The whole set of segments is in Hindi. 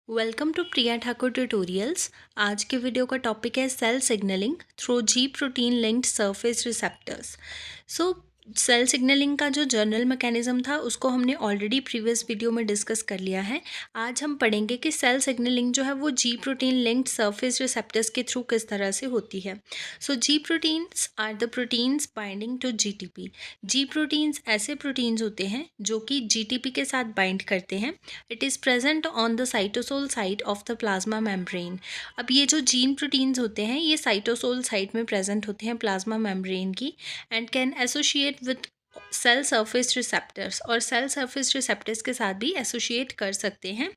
Welcome to Priya Thakur tutorials. आज के वीडियो का टॉपिक है cell signaling through G protein linked surface receptors. So cell signaling का जो जनरल मैकेनिज्म था उसको हमने ऑलरेडी प्रीवियस वीडियो में डिस्कस कर लिया है। आज हम पढ़ेंगे कि सेल सिग्नलिंग जो है वो G protein linked surface receptors के थ्रू किस तरह से होती है। So G proteins are the proteins binding to GTP. G proteins ऐसे प्रोटीन्स होते हैं जो कि जीटीपी के साथ बाइंड करते हैं। It is present on the cytosol site of the plasma membrane. अब ये जो जीन प्रोटीन्स होते हैं ये साइटोसोल साइट में प्रेजेंट होते हैं प्लाज्मा मेम्ब्रेन की and can associate with cell surface receptors, और सेल सरफेस रिसेप्टर्स के साथ भी एसोशिएट कर सकते हैं।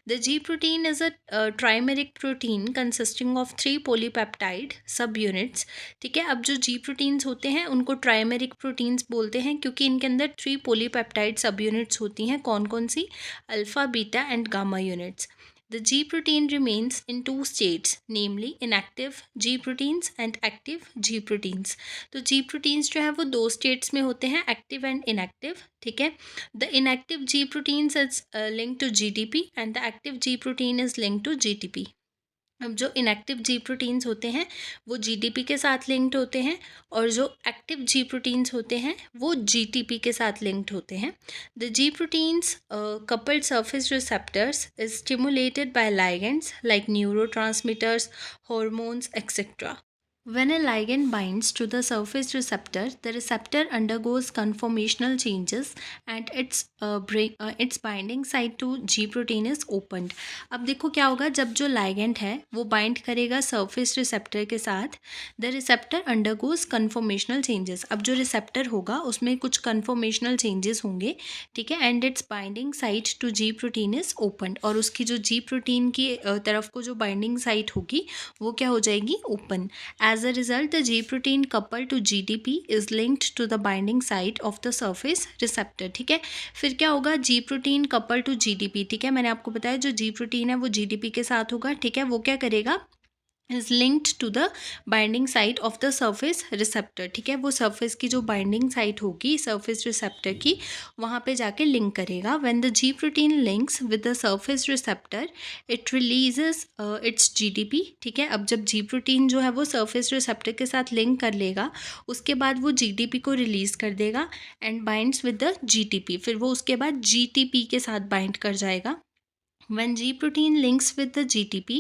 The G protein is a trimeric protein consisting of 3 polypeptide subunits. ठीक है, अब जो जी प्रोटीन्स होते हैं उनको ट्राइमेरिक प्रोटीन्स बोलते हैं क्योंकि इनके अंदर 3 पॉलीपेप्टाइड सब यूनिट्स होती हैं। कौन कौन सी? Alpha, beta and gamma units. The G protein remains in two states, namely inactive G proteins and active G proteins. तो G proteins जो है वो दो states में होते हैं, active and inactive. ठीक है, the inactive G proteins is linked to GTP and the active G protein is linked to GTP. अब जो इनएक्टिव जी प्रोटीन्स होते हैं वो जीटीपी के साथ लिंक्ड होते हैं, और जो एक्टिव जी प्रोटीन्स होते हैं वो जीटीपी के साथ लिंक्ड होते हैं। The G proteins coupled surface receptors is stimulated by ligands like neurotransmitters, hormones, etc. When a ligand binds to the surface receptor, the receptor undergoes conformational changes and its binding site to G protein is opened. अब देखो क्या होगा, जब जो ligand है वो bind करेगा surface receptor के साथ, the receptor undergoes conformational changes. अब जो receptor होगा उसमें कुछ conformational changes होंगे, ठीक है, and its binding site to G protein is opened. और उसकी जो G protein की तरफ को जो binding site होगी वो क्या हो जाएगी? Open. As a result, the G protein coupled to GTP is linked to the binding site of the surface receptor. ठीक है, फिर क्या होगा? G protein coupled to GTP. ठीक है, मैंने आपको बताया जो G protein है वो GTP के साथ होगा। ठीक है, वो क्या करेगा? Is linked to the binding site of the surface receptor. ठीक है, वो सरफेस की जो बाइंडिंग साइट होगी सरफेस रिसेप्टर की वहाँ पे जाके लिंक करेगा। When the G protein links with the surface receptor it releases its GTP. ठीक है, अब जब जी प्रोटीन जो है वो सरफेस रिसेप्टर के साथ लिंक कर लेगा उसके बाद वो जीटीपी को रिलीज कर देगा and binds with the GTP. फिर वो उसके बाद जीटीपी के साथ बाइंड कर जाएगा। When G protein links with the GTP,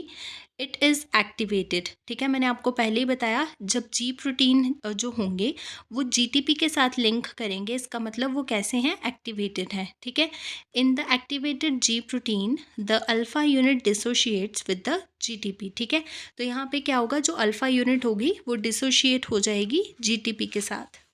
it is activated. ठीक है, मैंने आपको पहले ही बताया जब G प्रोटीन जो होंगे वो GTP के साथ लिंक करेंगे, इसका मतलब वो कैसे हैं? एक्टिवेटेड हैं। ठीक है, in the activated G protein the alpha unit dissociates with the GTP। ठीक है, तो यहाँ पे क्या होगा, जो अल्फा यूनिट होगी वो डिसोशिएट हो जाएगी GTP के साथ।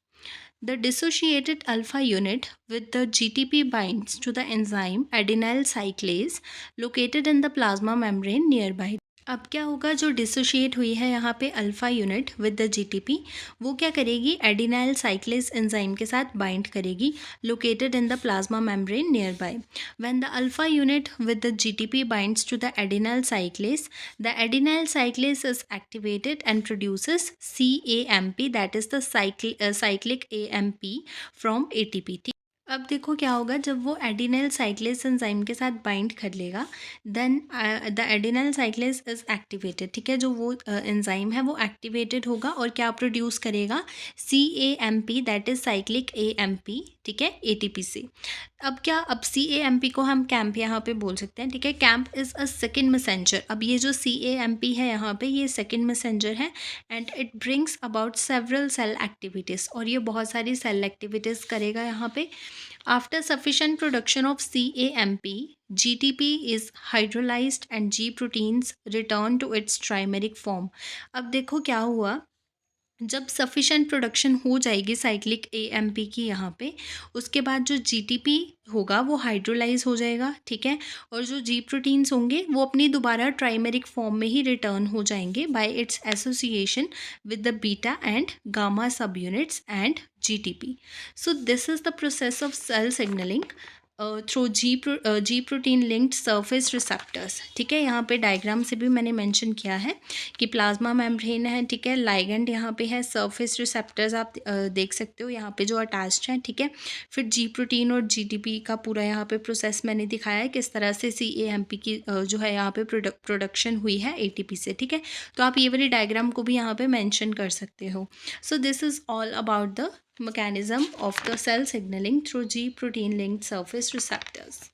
The dissociated alpha unit with the GTP binds to the enzyme adenyl cyclase located in the plasma membrane nearby. अब क्या होगा, जो डिसोशिएट हुई है यहाँ पे alpha unit with the GTP वो क्या करेगी? एडिनाइल साइक्लेज एंजाइम के साथ बाइंड करेगी located in the plasma membrane nearby. When the alpha unit with the GTP binds to the adenylyl cyclase, the adenylyl cyclase is activated and produces CAMP, that is the cyclic AMP from ATP। अब देखो क्या होगा, जब वो एडिनाइल साइक्लेज एंजाइम के साथ बाइंड कर लेगा then the adenylyl cyclase is activated. ठीक है, जो वो एंजाइम है वो एक्टिवेटेड होगा और क्या प्रोड्यूस करेगा? CAMP, that is cyclic AMP। ठीक है, ATP से। अब क्या, अब CAMP को हम कैंप यहाँ पे बोल सकते हैं। ठीक है, cAMP is a second messenger. अब ये जो CAMP है यहाँ पे ये सेकेंड मैसेंजर है and it brings about several cell activities, और ये बहुत सारी सेल एक्टिविटीज़ करेगा यहाँ पे। After sufficient production of CAMP, GTP is hydrolyzed and G proteins return to its trimeric form. अब देखो क्या हुआ, जब सफिशेंट प्रोडक्शन हो जाएगी साइक्लिक AMP की यहाँ पे, उसके बाद जो GTP होगा वो हाइड्रोलाइज हो जाएगा। ठीक है, और जो G प्रोटीन्स होंगे वो अपनी दोबारा ट्राइमेरिक फॉर्म में ही रिटर्न हो जाएंगे by its association with the beta and gamma sub units and GTP. So this is the process of cell signaling. Through G protein linked surface receptors. ठीक है, यहाँ पे डायग्राम से भी मैंने मेंशन किया है कि प्लाज्मा मेम्ब्रेन है, ठीक है, लाइगेंड यहाँ पे है, सरफेस रिसेप्टर्स आप देख सकते हो यहाँ पे जो अटैच्ड हैं, ठीक है। फिर जी प्रोटीन और जीटीपी का पूरा यहाँ पे प्रोसेस मैंने दिखाया है किस तरह से सीएएमपी की जो है यहाँ पे प्रोडक्शन हुई है एटीपी से। ठीक है, तो आप ये वाली डायग्राम को भी यहाँ पे मेंशन कर सकते हो। So this is all about the mechanism of the cell signaling through G protein linked surface receptors.